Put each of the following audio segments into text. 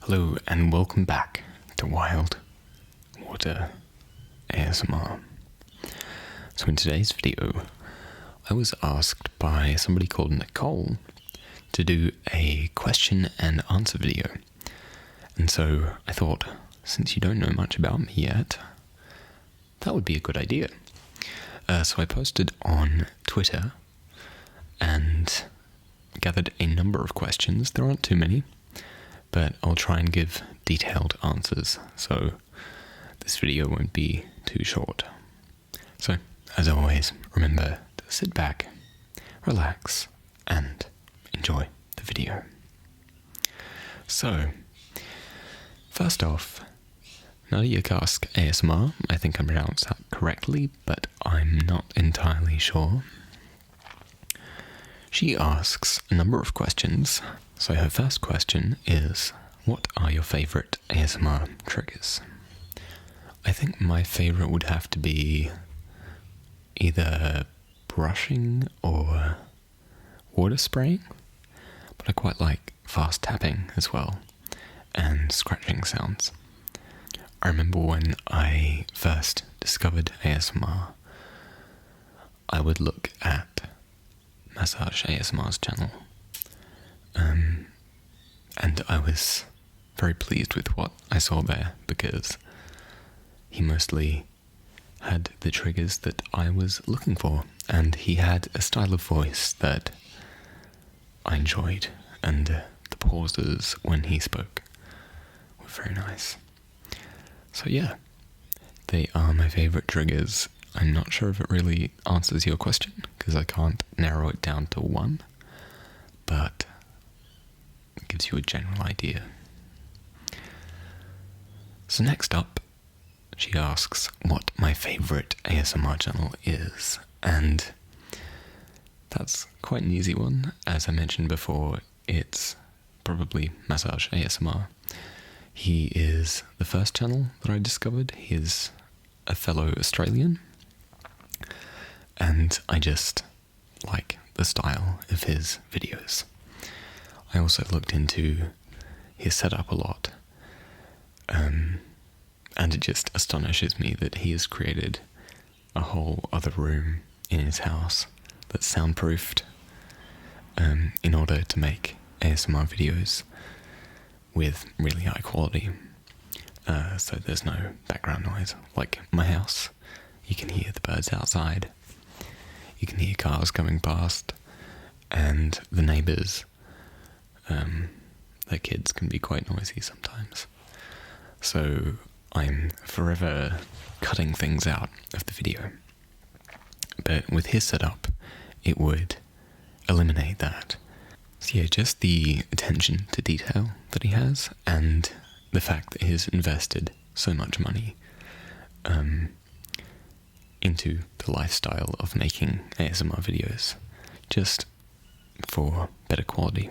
Hello and welcome back to Wild Water ASMR. So in today's video, I was asked by somebody called Nicole to do a question and answer video. And so I thought, since you don't know much about me yet, that would be a good idea. So I posted on Twitter and gathered a number of questions. There aren't too many, but I'll try and give detailed answers, so this video won't be too short. So, as always, remember to sit back, relax, and enjoy the video. So, first off, Nadia Kask ASMR, I think I pronounced that correctly, but I'm not entirely sure. She asks a number of questions. So her first question is, what are your favourite ASMR triggers? I think my favourite would have to be either brushing or water spraying, but I quite like fast tapping as well, and scratching sounds. I remember when I first discovered ASMR, I would look at Massage ASMR's channel, and I was very pleased with what I saw there, because he mostly had the triggers that I was looking for, and he had a style of voice that I enjoyed, and the pauses when he spoke were very nice. So yeah, they are my favourite triggers. I'm not sure if it really answers your question, because I can't narrow it down to one, but it gives you a general idea. So next up, she asks what my favourite ASMR channel is, and that's quite an easy one. As I mentioned before, it's probably Massage ASMR. He is the first channel that I discovered. He is a fellow Australian, and I just like the style of his videos. I also looked into his setup a lot, and it just astonishes me that he has created a whole other room in his house that's soundproofed in order to make ASMR videos with really high quality. So there's no background noise. Like my house, you can hear the birds outside, you can hear cars coming past, and the neighbours, their kids can be quite noisy sometimes. So I'm forever cutting things out of the video. But with his setup, it would eliminate that. So yeah, just the attention to detail that he has, and the fact that he's invested so much money into the lifestyle of making ASMR videos, just for better quality.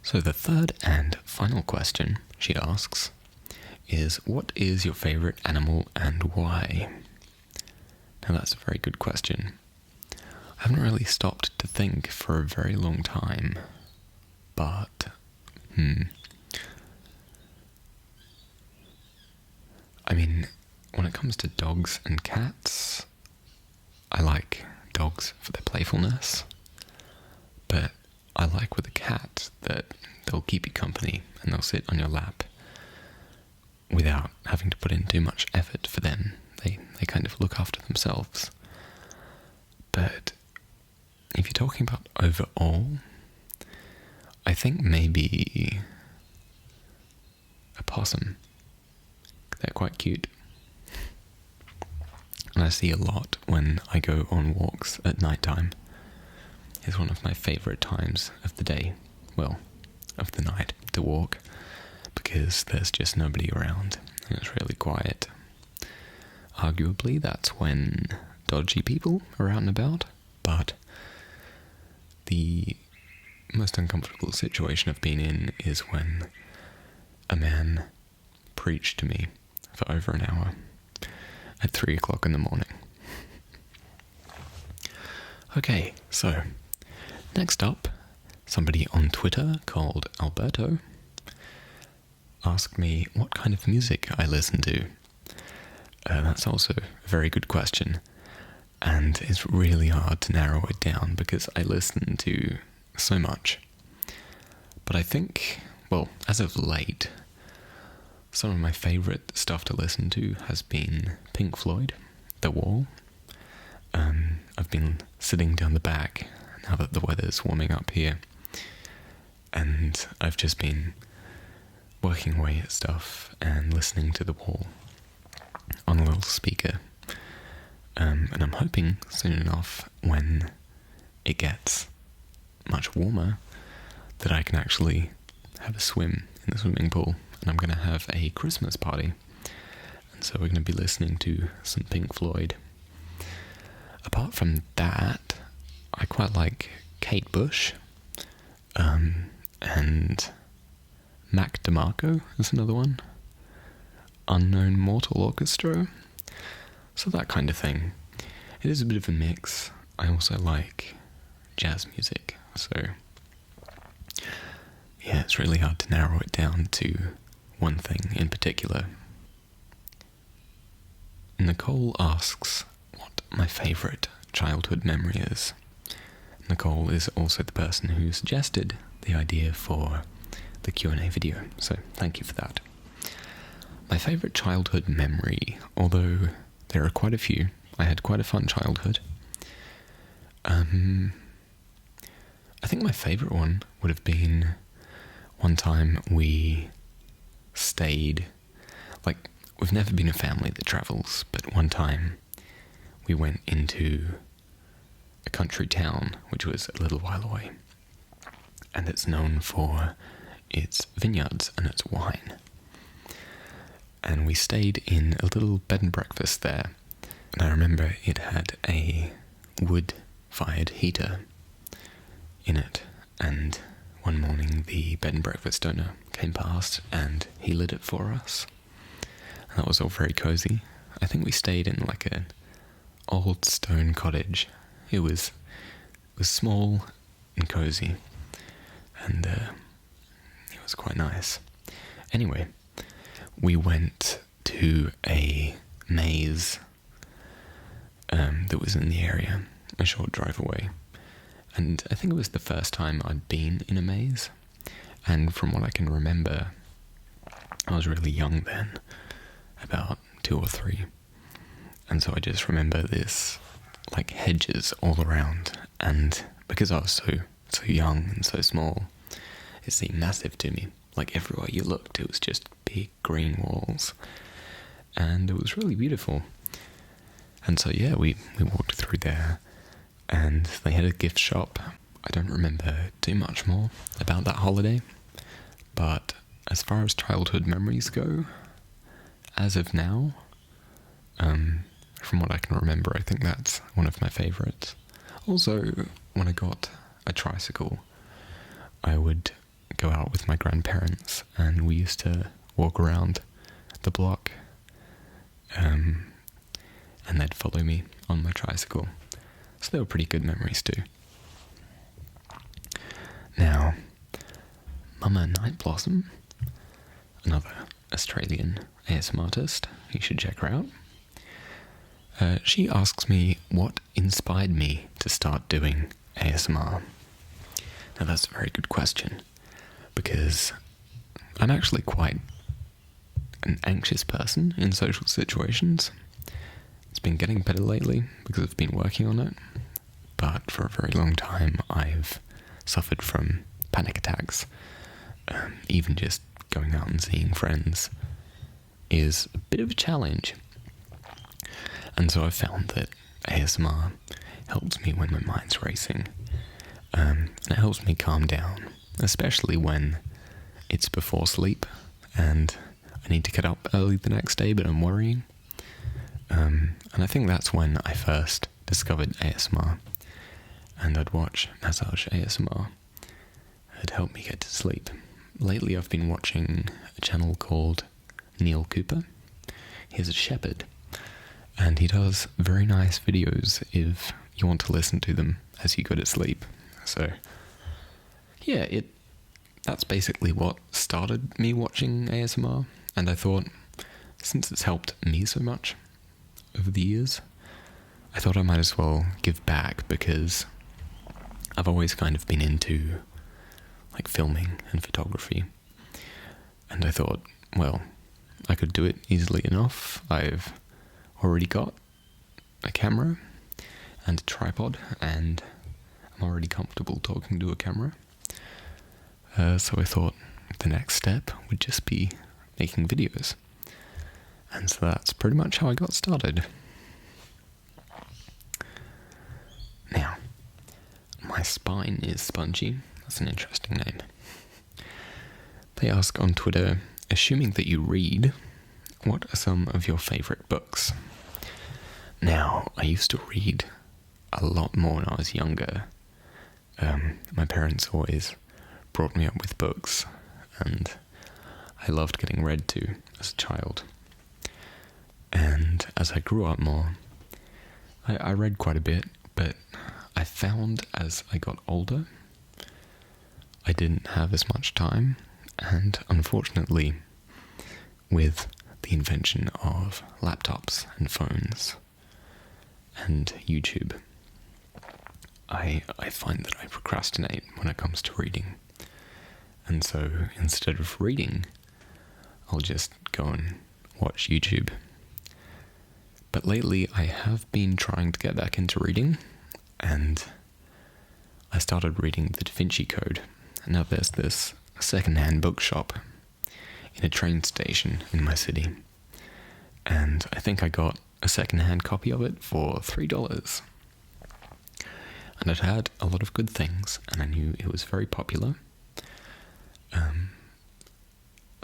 So the third and final question she asks is, what is your favourite animal and why? Now that's a very good question. I haven't really stopped to think for a very long time, but I mean, when it comes to dogs and cats, I like dogs for their playfulness, but I like with a cat that they'll keep you company and they'll sit on your lap without having to put in too much effort for them. They kind of look after themselves. But if you're talking about overall, I think maybe a possum. They're quite cute. And I see a lot when I go on walks at night time. It's one of my favourite times of the day, well, of the night, to walk, because there's just nobody around and it's really quiet. Arguably, that's when dodgy people are out and about, but the most uncomfortable situation I've been in is when a man preached to me for over an hour at 3 o'clock in the morning. Okay, so next up, somebody on Twitter called Alberto asked me what kind of music I listen to. That's also a very good question, and it's really hard to narrow it down because I listen to so much. But I think, well, as of late, some of my favourite stuff to listen to has been Pink Floyd, The Wall. I've been sitting down the back now that the weather's warming up here, and I've just been working away at stuff and listening to The Wall on a little speaker. And I'm hoping soon enough, when it gets much warmer, that I can actually have a swim in the swimming pool, and I'm going to have a Christmas party, and so we're going to be listening to some Pink Floyd. Apart from that, I quite like Kate Bush, and Mac DeMarco is another one, Unknown Mortal Orchestra, so that kind of thing. It is a bit of a mix. I also like jazz music, so yeah, it's really hard to narrow it down to one thing in particular. Nicole asks what my favourite childhood memory is. Nicole is also the person who suggested the idea for the Q&A video, so thank you for that. My favourite childhood memory, although there are quite a few, I had quite a fun childhood. I think my favourite one would have been one time we stayed, like, we've never been a family that travels, but one time we went into a country town which was a little while away, and it's known for its vineyards and its wine. And we stayed in a little bed and breakfast there, and I remember it had a wood-fired heater in it, and one morning the bed and breakfast owner came past and he lit it for us, and that was all very cozy. I think we stayed in like an old stone cottage. It was small and cozy, and it was quite nice. Anyway, we went to a maze that was in the area, a short drive away, and I think it was the first time I'd been in a maze, and from what I can remember, I was really young then, about 2 or 3, and so I just remember this, like, hedges all around, and because I was so young and so small, it seemed massive to me. Like, everywhere you looked, it was just big green walls, and it was really beautiful. And so yeah, we walked through there, and they had a gift shop. I don't remember too much more about that holiday, but as far as childhood memories go, as of now, from what I can remember, I think that's one of my favourites. Also, when I got a tricycle, I would go out with my grandparents, and we used to walk around the block, and they'd follow me on my tricycle. So they were pretty good memories too. Now, Mama Night Blossom, another Australian ASMR artist, you should check her out. She asks me what inspired me to start doing ASMR. Now that's a very good question, because I'm actually quite an anxious person in social situations. It's been getting better lately because I've been working on it, but for a very long time I've suffered from panic attacks. Even just going out and seeing friends is a bit of a challenge. And so I found that ASMR helps me when my mind's racing, and it helps me calm down, especially when it's before sleep and I need to get up early the next day, but I'm worrying. And I think that's when I first discovered ASMR, and I'd watch massage ASMR. It helped me get to sleep. Lately I've been watching a channel called Neil Cooper. He's a shepherd, and he does very nice videos you want to listen to them as you go to sleep. So, yeah, that's basically what started me watching ASMR, and I thought, since it's helped me so much over the years, I thought I might as well give back, because I've always kind of been into like filming and photography, and I thought, well, I could do it easily enough. I've already got a camera and a tripod, and I'm already comfortable talking to a camera. So I thought the next step would just be making videos. And so that's pretty much how I got started. Now, my spine is spongy. That's an interesting name. They ask on Twitter, assuming that you read, what are some of your favourite books? Now, I used to read a lot more when I was younger. My parents always brought me up with books, and I loved getting read to as a child. And as I grew up more, I read quite a bit, but I found as I got older, I didn't have as much time, and unfortunately, with the invention of laptops and phones and YouTube, I find that I procrastinate when it comes to reading. And so instead of reading, I'll just go and watch YouTube. But lately I have been trying to get back into reading, and I started reading the Da Vinci Code. And now there's this second-hand bookshop in a train station in my city, and I think I got a second-hand copy of it for $3. And it had a lot of good things, and I knew it was very popular.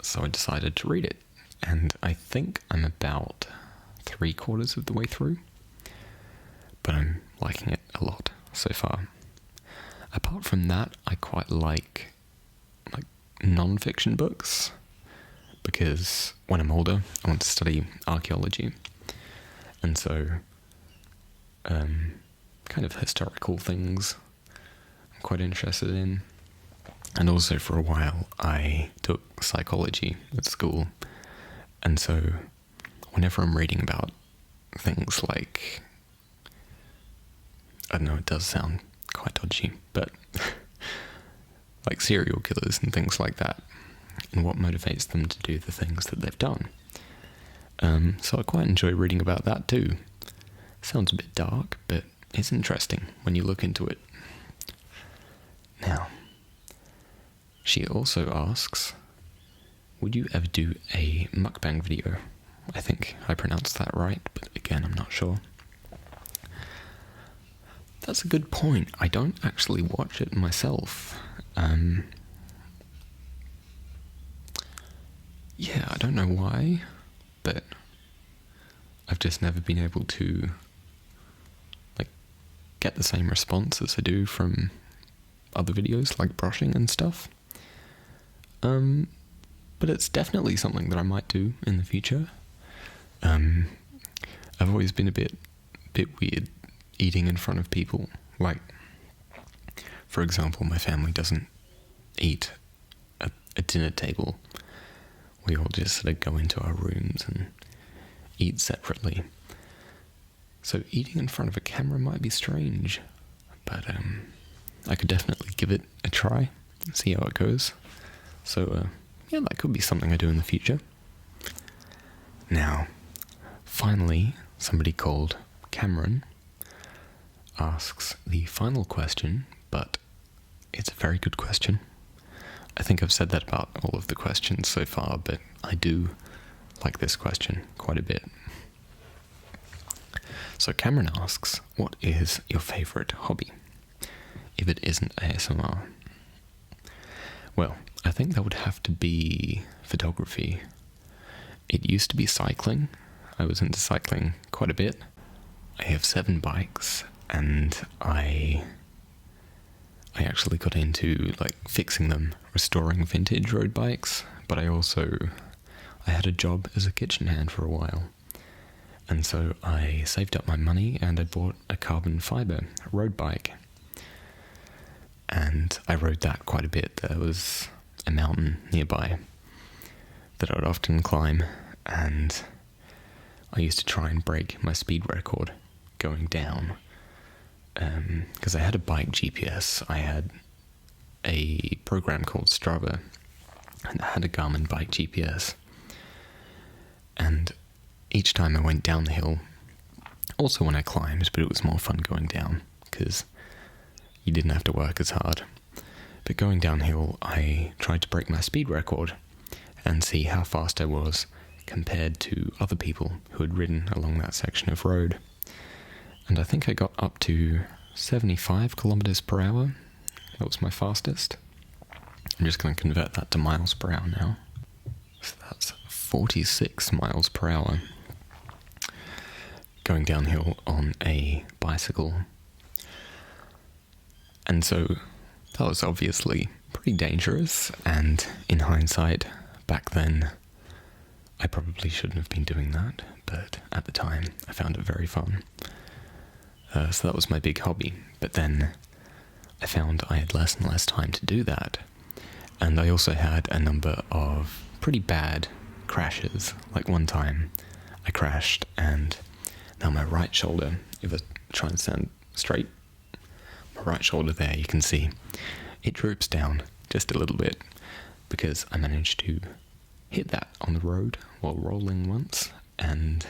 So I decided to read it, and I think I'm about 3/4 of the way through, but I'm liking it a lot so far. Apart from that, I quite like non-fiction books, because when I'm older, I want to study archaeology, and so kind of historical things I'm quite interested in. And also for a while I took psychology at school, and so whenever I'm reading about things like, I don't know, it does sound quite dodgy, but like serial killers and things like that, and what motivates them to do the things that they've done. So I quite enjoy reading about that too. Sounds a bit dark, but it's interesting when you look into it. Now, she also asks, would you ever do a mukbang video? I think I pronounced that right, but again, I'm not sure. That's a good point. I don't actually watch it myself. Yeah, I don't know why, but I've just never been able to get the same response as I do from other videos like brushing and stuff. But it's definitely something that I might do in the future. I've always been a bit weird eating in front of people. Like, for example, my family doesn't eat at a dinner table. We all just sort of go into our rooms and eat separately. So eating in front of a camera might be strange, but I could definitely give it a try and see how it goes. So yeah, that could be something I do in the future. Now, finally, somebody called Cameron asks the final question, but it's a very good question. I think I've said that about all of the questions so far, but I do like this question quite a bit. So Cameron asks, what is your favourite hobby, if it isn't ASMR? Well, I think that would have to be photography. It used to be cycling. I was into cycling quite a bit. I have 7 bikes, and I actually got into fixing them, restoring vintage road bikes, but I had a job as a kitchen hand for a while, And so I saved up my money and I bought a carbon fibre road bike. And I rode that quite a bit. There was a mountain nearby that I would often climb, and I used to try and break my speed record going down. Because I had a bike GPS. I had a program called Strava, and I had a Garmin bike GPS. And each time I went down the hill, also when I climbed, but it was more fun going down, because you didn't have to work as hard. But going downhill, I tried to break my speed record and see how fast I was compared to other people who had ridden along that section of road. And I think I got up to 75 kilometers per hour. That was my fastest. I'm just going to convert that to miles per hour now. So that's 46 miles per hour. Going downhill on a bicycle. And so that was obviously pretty dangerous, and in hindsight, back then, I probably shouldn't have been doing that, but at the time, I found it very fun. So that was my big hobby, but then I found I had less and less time to do that, and I also had a number of pretty bad crashes. Like one time, I crashed, and now my right shoulder, if I try and stand straight, my right shoulder there, you can see, it droops down just a little bit, because I managed to hit that on the road while rolling once, and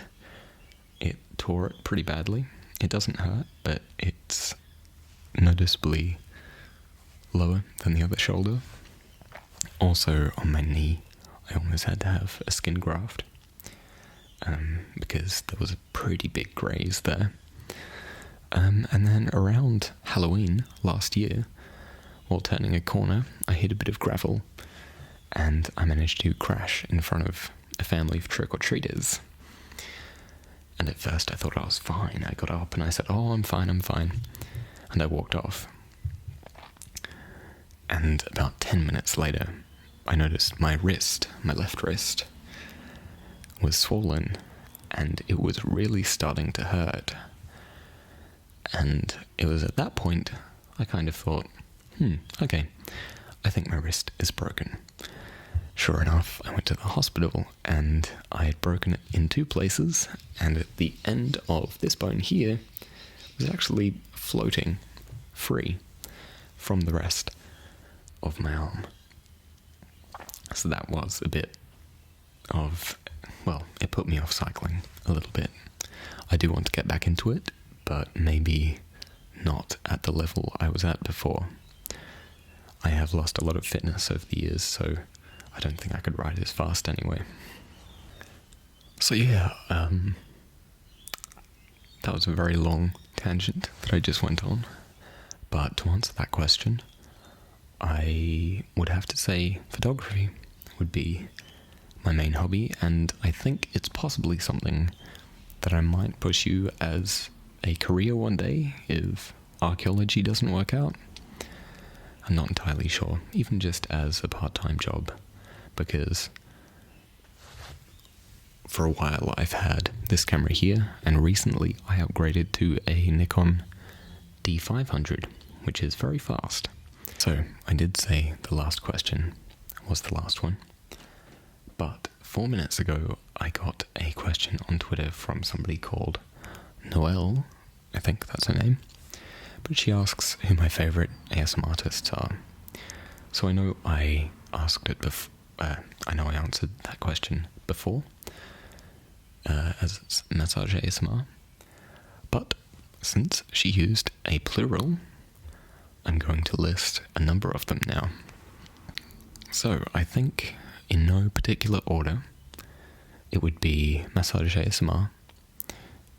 it tore it pretty badly. It doesn't hurt, but it's noticeably lower than the other shoulder. Also on my knee, I almost had to have a skin graft, because there was a pretty big graze there. And then around Halloween last year, while turning a corner, I hit a bit of gravel, and I managed to crash in front of a family of trick-or-treaters. And at first I thought I was fine. I got up and I said, "Oh, I'm fine. And I walked off. And about 10 minutes later, I noticed my left wrist, was swollen, and it was really starting to hurt. And it was at that point, I kind of thought, okay, I think my wrist is broken. Sure enough, I went to the hospital, and I had broken it in 2 places, and at the end of this bone here was actually floating free from the rest of my arm. So that was a bit of, well, it put me off cycling a little bit. I do want to get back into it, but maybe not at the level I was at before. I have lost a lot of fitness over the years, so I don't think I could ride as fast anyway. So yeah, that was a very long tangent that I just went on. But to answer that question, I would have to say photography would be my main hobby, and I think it's possibly something that I might pursue as a career one day if archaeology doesn't work out. I'm not entirely sure, even just as a part-time job, because for a while I've had this camera here, and recently I upgraded to a Nikon D500, which is very fast. So I did say the last question was the last one, but 4 minutes ago I got a question on Twitter from somebody called Noelle, I think that's her name, but she asks who my favourite ASMR artists are. So I know I asked it before. I know I answered that question before, as it's massage ASMR, but since she used a plural, I'm going to list a number of them now. So I think, in no particular order, it would be massage ASMR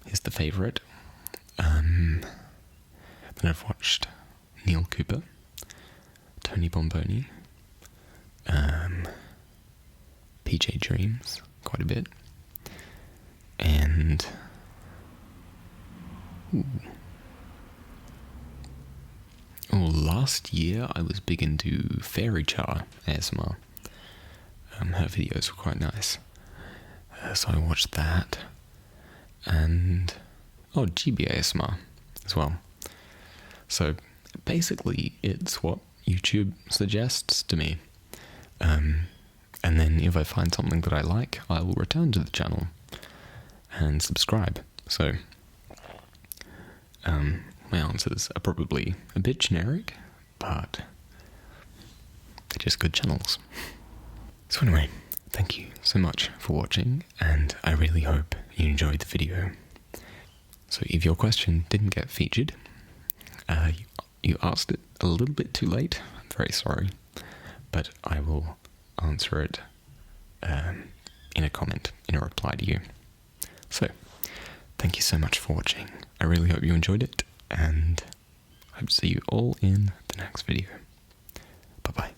is the favourite. Then I've watched Neil Cooper, Tony Bomboni, PJ Dreams quite a bit, and last year I was big into Fairy Char ASMR. Her videos were quite nice, so I watched that, and GBASMR as well. So basically it's what YouTube suggests to me. And then if I find something that I like, I will return to the channel and subscribe. So my answers are probably a bit generic, but they're just good channels. So anyway, thank you so much for watching, and I really hope you enjoyed the video. So if your question didn't get featured, you asked it a little bit too late, I'm very sorry, but I will answer it in a comment, in a reply to you. So, thank you so much for watching. I really hope you enjoyed it, and I hope to see you all in the next video. Bye-bye.